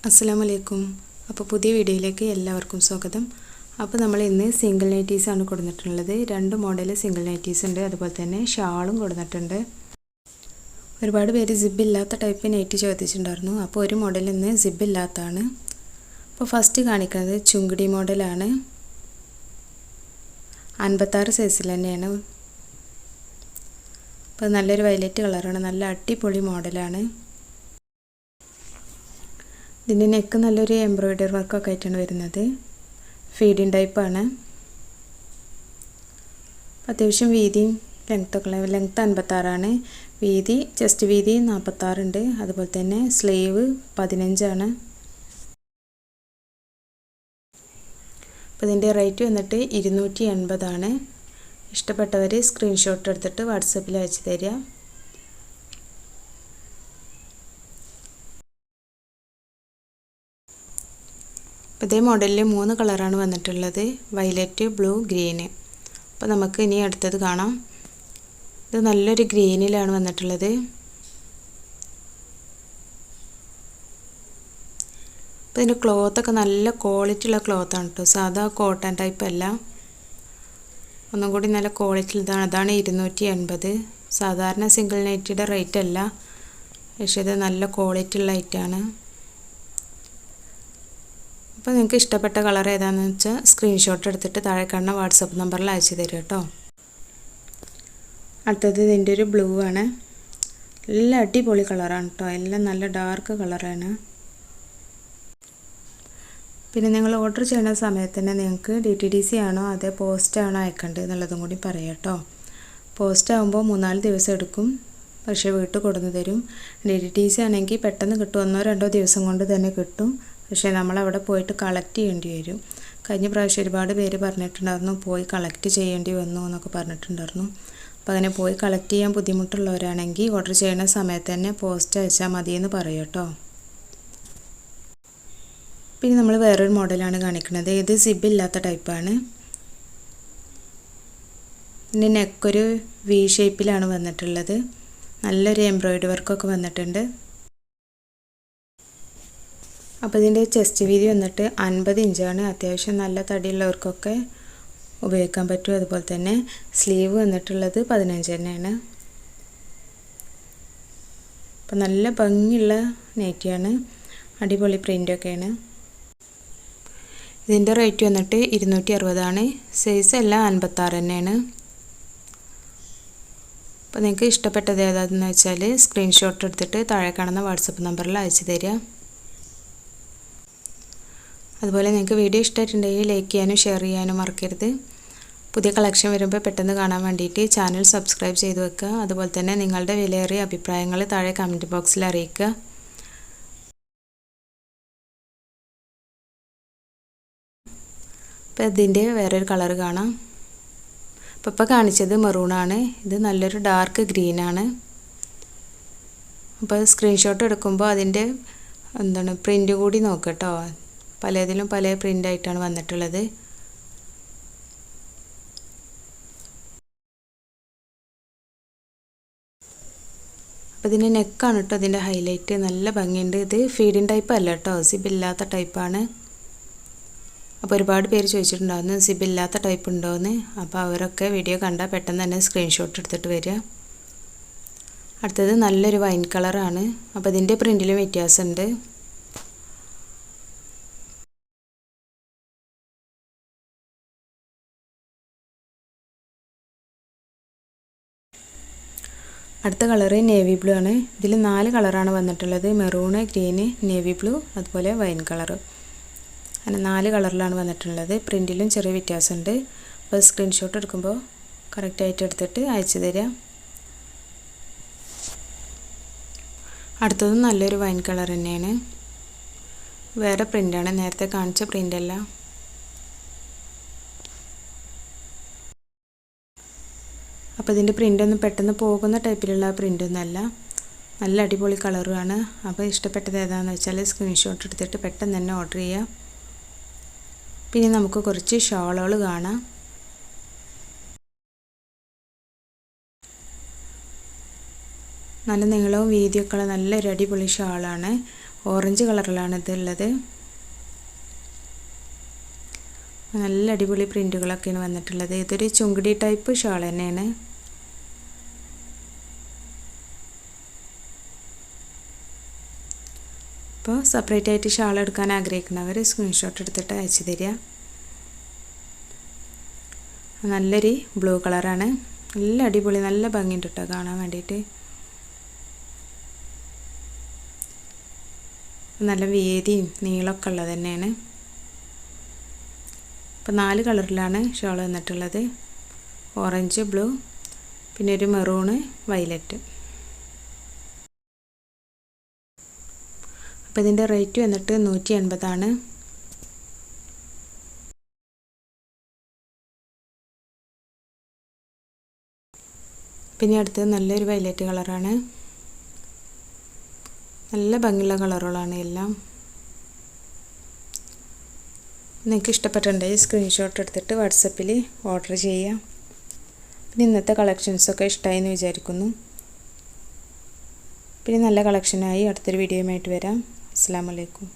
അസ്സലാമലൈക്കും. അപ്പോൾ പുതിയ വീഡിയോയിലേക്ക് എല്ലാവർക്കും സ്വാഗതം. അപ്പോൾ നമ്മൾ ഇന്ന് സിംഗിൾ നൈറ്റീസ് ആണ് കൊടുത്തിട്ടുള്ളത്. രണ്ട് മോഡൽ സിംഗിൾ നൈറ്റീസ് ഉണ്ട്, അതുപോലെ തന്നെ ഷാളും കൊടുത്തിട്ടുണ്ട്. ഒരുപാട് പേര് സിബ് ഇല്ലാത്ത ടൈപ്പ് നൈറ്റി ചോദിച്ചിട്ടുണ്ടായിരുന്നു. അപ്പോൾ ഒരു മോഡൽ ഇന്ന് സിബ് ഇല്ലാത്തതാണ്. അപ്പോൾ ഫസ്റ്റ് കാണിക്കുന്നത് ചുങ്കിടി മോഡലാണ്. 56 സൈസിൽ തന്നെയാണ്. അപ്പോൾ നല്ലൊരു വയലറ്റ് കളറാണ്, നല്ല അടിപൊളി മോഡലാണ്. ഇതിൻ്റെ നെക്ക് നല്ലൊരു എംബ്രോയിഡറി വർക്കൊക്കെ ആയിട്ടാണ് വരുന്നത്. ഫീഡിങ് ടൈപ്പാണ്. അത്യാവശ്യം വീതിയും ലെങ്ത്തൊക്കെ ലെങ്ത്ത് 56 വീതി ചെസ്റ്റ് വീതി 46 ഉണ്ട്. അതുപോലെ തന്നെ സ്ലീവ് 15 ആണ്. അപ്പോൾ ഇതിൻ്റെ റേറ്റ് വന്നിട്ട് 280 ആണ്. ഇഷ്ടപ്പെട്ടവർ സ്ക്രീൻഷോട്ട് എടുത്തിട്ട് വാട്സപ്പിൽ അയച്ചു തരിക. അപ്പോൾ ഇതേ മോഡലിൽ 3 കളറാണ് വന്നിട്ടുള്ളത്, വയലറ്റ്, ബ്ലൂ, ഗ്രീന്. അപ്പോൾ നമുക്ക് ഇനി അടുത്തത് കാണാം. ഇത് നല്ലൊരു ഗ്രീനിലാണ് വന്നിട്ടുള്ളത്. അപ്പോൾ ഇതിൻ്റെ ക്ലോത്തൊക്കെ നല്ല ക്വാളിറ്റി ഉള്ള ക്ലോത്താണ് കേട്ടോ, സാധാ കോട്ടൺ ടൈപ്പ് അല്ല, ഒന്നും കൂടി നല്ല ക്വാളിറ്റി ഉള്ളതാണ്. അതാണ് 280. സാധാരണ സിംഗിൾ നൈറ്റിയുടെ റേറ്റ് അല്ല, പക്ഷേ ഇത് നല്ല ക്വാളിറ്റി ഉള്ള ഐറ്റാണ്. അപ്പോൾ നിങ്ങൾക്ക് ഇഷ്ടപ്പെട്ട കളർ ഏതാണെന്ന് വെച്ചാൽ സ്ക്രീൻഷോട്ട് എടുത്തിട്ട് താഴെ കാണുന്ന വാട്സപ്പ് നമ്പറിൽ അയച്ചു തരും കേട്ടോ. അടുത്തത് ഇതിൻ്റെ ഒരു ബ്ലൂ ആണ്. എല്ലാം അടിപൊളി കളറാണ് കേട്ടോ, എല്ലാം നല്ല ഡാർക്ക് കളറാണ്. പിന്നെ നിങ്ങൾ ഓർഡർ ചെയ്യുന്ന സമയത്ത് തന്നെ നിങ്ങൾക്ക് DTDC ആണോ അതേ പോസ്റ്റ് ആണോ അയക്കേണ്ടത് എന്നുള്ളതും കൂടി പറയാം കേട്ടോ. പോസ്റ്റ് ആകുമ്പോൾ 3-4 ദിവസം എടുക്കും, പക്ഷേ വീട്ടിൽ കൊടുന്നു തരും. DTDC ആണെങ്കിൽ പെട്ടെന്ന് കിട്ടും, 1-2 ദിവസം കൊണ്ട് തന്നെ കിട്ടും. പക്ഷേ നമ്മളവിടെ പോയിട്ട് കളക്ട് ചെയ്യേണ്ടി വരും. കഴിഞ്ഞ പ്രാവശ്യം ഒരുപാട് പേര് പറഞ്ഞിട്ടുണ്ടായിരുന്നു പോയി കളക്ട് ചെയ്യേണ്ടി വന്നു എന്നൊക്കെ പറഞ്ഞിട്ടുണ്ടായിരുന്നു. അപ്പോൾ അങ്ങനെ പോയി കളക്ട് ചെയ്യാൻ ബുദ്ധിമുട്ടുള്ളവരാണെങ്കിൽ ഓർഡർ ചെയ്യുന്ന സമയത്ത് തന്നെ പോസ്റ്റ് അയച്ചാൽ മതിയെന്ന് പറയും കേട്ടോ. പിന്നെ നമ്മൾ വേറൊരു മോഡലാണ് കാണിക്കുന്നത്. ഇത് സിബ് ഇല്ലാത്ത ടൈപ്പാണ്. ഇതിൻ്റെ നെക്കൊരു വി ഷേപ്പിലാണ് വന്നിട്ടുള്ളത്. നല്ലൊരു എംബ്രോയിഡറി വർക്കൊക്കെ വന്നിട്ടുണ്ട്. അപ്പോൾ ഇതിൻ്റെ ചെസ്റ്റ് വീതി വന്നിട്ട് 50 ഇഞ്ചാണ്. അത്യാവശ്യം നല്ല തടിയുള്ളവർക്കൊക്കെ ഉപയോഗിക്കാൻ പറ്റും. അതുപോലെ തന്നെ സ്ലീവ് വന്നിട്ടുള്ളത് 15 തന്നെയാണ്. അപ്പോൾ നല്ല ഭംഗിയുള്ള നൈറ്റിയാണ്, അടിപൊളി പ്രിൻ്റൊക്കെയാണ്. ഇതിൻ്റെ റേറ്റ് വന്നിട്ട് 260 ആണ്. സൈസ് എല്ലാം 56 തന്നെയാണ്. അപ്പോൾ നിങ്ങൾക്ക് ഇഷ്ടപ്പെട്ടത് ഏതാണെന്ന് വെച്ചാൽ സ്ക്രീൻഷോട്ട് എടുത്തിട്ട് താഴെ കാണുന്ന വാട്സപ്പ് നമ്പറിൽ അയച്ചു തരിക. അതുപോലെ നിങ്ങൾക്ക് വീഡിയോ ഇഷ്ടമായിട്ടുണ്ടെങ്കിൽ ലൈക്ക് ചെയ്യാനും ഷെയർ ചെയ്യാനും മറക്കരുത്. പുതിയ കളക്ഷൻ വരുമ്പോൾ പെട്ടെന്ന് കാണാൻ വേണ്ടിയിട്ട് ചാനൽ സബ്സ്ക്രൈബ് ചെയ്ത് വെക്കുക. അതുപോലെ തന്നെ നിങ്ങളുടെ വിലയേറിയ അഭിപ്രായങ്ങൾ താഴെ കമൻറ്റ് ബോക്സിൽ അറിയിക്കുക. അപ്പോൾ ഇതിൻ്റെ വേറൊരു കളർ കാണാം. ഇപ്പോൾ കാണിച്ചത് മെറൂണാണ്. ഇത് നല്ലൊരു ഡാർക്ക് ഗ്രീനാണ്. അപ്പോൾ സ്ക്രീൻഷോട്ട് എടുക്കുമ്പോൾ അതിൻ്റെ പ്രിൻ്റ് കൂടി നോക്കുക കേട്ടോ. പലതിലും പല പ്രിൻ്റായിട്ടാണ് വന്നിട്ടുള്ളത്. അപ്പോൾ ഇതിൻ്റെ നെക്കാണ് കേട്ടോ ഇതിൻ്റെ ഹൈലൈറ്റ്, നല്ല ഭംഗിയുണ്ട്. ഇത് ഫീഡിങ് ടൈപ്പ് അല്ല കേട്ടോ, സിബ് ഇല്ലാത്ത ടൈപ്പാണ്. അപ്പോൾ ഒരുപാട് പേര് ചോദിച്ചിട്ടുണ്ടായിരുന്നു സിബ് ഇല്ലാത്ത ടൈപ്പ് ഉണ്ടോയെന്ന്. അപ്പോൾ അവരൊക്കെ വീഡിയോ കണ്ടാൽ പെട്ടെന്ന് തന്നെ സ്ക്രീൻഷോട്ട് എടുത്തിട്ട് വരിക. അടുത്തത് നല്ലൊരു വൈൻ കളറാണ്. അപ്പോൾ ഇതിൻ്റെ പ്രിൻറ്റിലും വ്യത്യാസമുണ്ട്. അടുത്ത കളറ് നേവി ബ്ലൂ ആണ്. ഇതിൽ 4 കളറാണ് വന്നിട്ടുള്ളത്, മെറൂണ്, ഗ്രീന്, നേവി ബ്ലൂ, അതുപോലെ വൈൻ കളറ്. അങ്ങനെ 4 കളറിലാണ് വന്നിട്ടുള്ളത്. പ്രിൻറ്റിലും ചെറിയ വ്യത്യാസമുണ്ട്. അപ്പോൾ സ്ക്രീൻഷോട്ട് എടുക്കുമ്പോൾ കറക്റ്റായിട്ട് എടുത്തിട്ട് അയച്ചു തരിക. അടുത്തതും നല്ലൊരു വൈൻ കളർ തന്നെയാണ്, വേറെ പ്രിൻ്റാണ്, നേരത്തെ കാണിച്ച പ്രിൻ്റല്ല. അപ്പോൾ ഇതിൻ്റെ പ്രിൻ്റൊന്നും പെട്ടെന്ന് പോകുന്ന ടൈപ്പിലുള്ള പ്രിൻ്റൊന്നുമല്ല, നല്ല അടിപൊളി കളറുമാണ്. അപ്പോൾ ഇഷ്ടപ്പെട്ടത് ഏതാണെന്ന് വെച്ചാൽ സ്ക്രീൻഷോട്ട് എടുത്തിട്ട് പെട്ടെന്ന് തന്നെ ഓർഡർ ചെയ്യുക. പിന്നെ നമുക്ക് കുറച്ച് ഷാളുകൾ കാണാം. നല്ല നീളവും വീതിയൊക്കെയുള്ള നല്ലൊരു അടിപൊളി ഷാളാണ്. ഓറഞ്ച് കളറിലാണ് ഇതുള്ളത്. നല്ല അടിപൊളി പ്രിൻറ്റുകളൊക്കെയാണ് വന്നിട്ടുള്ളത്. ഇതൊരു ചുങ്കിടി ടൈപ്പ് ഷാൾ തന്നെയാണ്. അപ്പോൾ സെപ്പറേറ്റ് ആയിട്ട് ഷാൾ എടുക്കാൻ ആഗ്രഹിക്കുന്നവർ സ്ക്രീൻഷോട്ട് എടുത്തിട്ട് അയച്ചു തരിക. നല്ലൊരു ബ്ലൂ കളറാണ്. നല്ല അടിപൊളി, നല്ല ഭംഗിയുണ്ട് കേട്ടോ കാണാൻ വേണ്ടിയിട്ട്. നല്ല വീതിയും നീളമൊക്കെ ഉള്ളത് തന്നെയാണ്. അപ്പോൾ 4 കളറിലാണ് ഷാൾ വന്നിട്ടുള്ളത്. ഓറഞ്ച്, ബ്ലൂ, പിന്നെ ഒരു മെറൂണ്, വയലറ്റ്. അപ്പോൾ ഇതിൻ്റെ റേറ്റ് വന്നിട്ട് 180 ആണ്. പിന്നെ അടുത്തത് നല്ലൊരു വയലറ്റ് കളറാണ്. നല്ല ഭംഗിയുള്ള കളറുകളാണ് എല്ലാം. നിങ്ങൾക്ക് ഇഷ്ടപ്പെട്ടിട്ടുണ്ടെങ്കിൽ സ്ക്രീൻഷോട്ട് എടുത്തിട്ട് വാട്സപ്പിൽ ഓർഡർ ചെയ്യാം. പിന്നെ ഇന്നത്തെ കളക്ഷൻസൊക്കെ ഇഷ്ടമായി എന്ന് വിചാരിക്കുന്നു. പിന്നെ നല്ല കളക്ഷനായി അടുത്തൊരു വീഡിയോയുമായിട്ട് വരാം. അസ്സലാമു അലൈക്കും.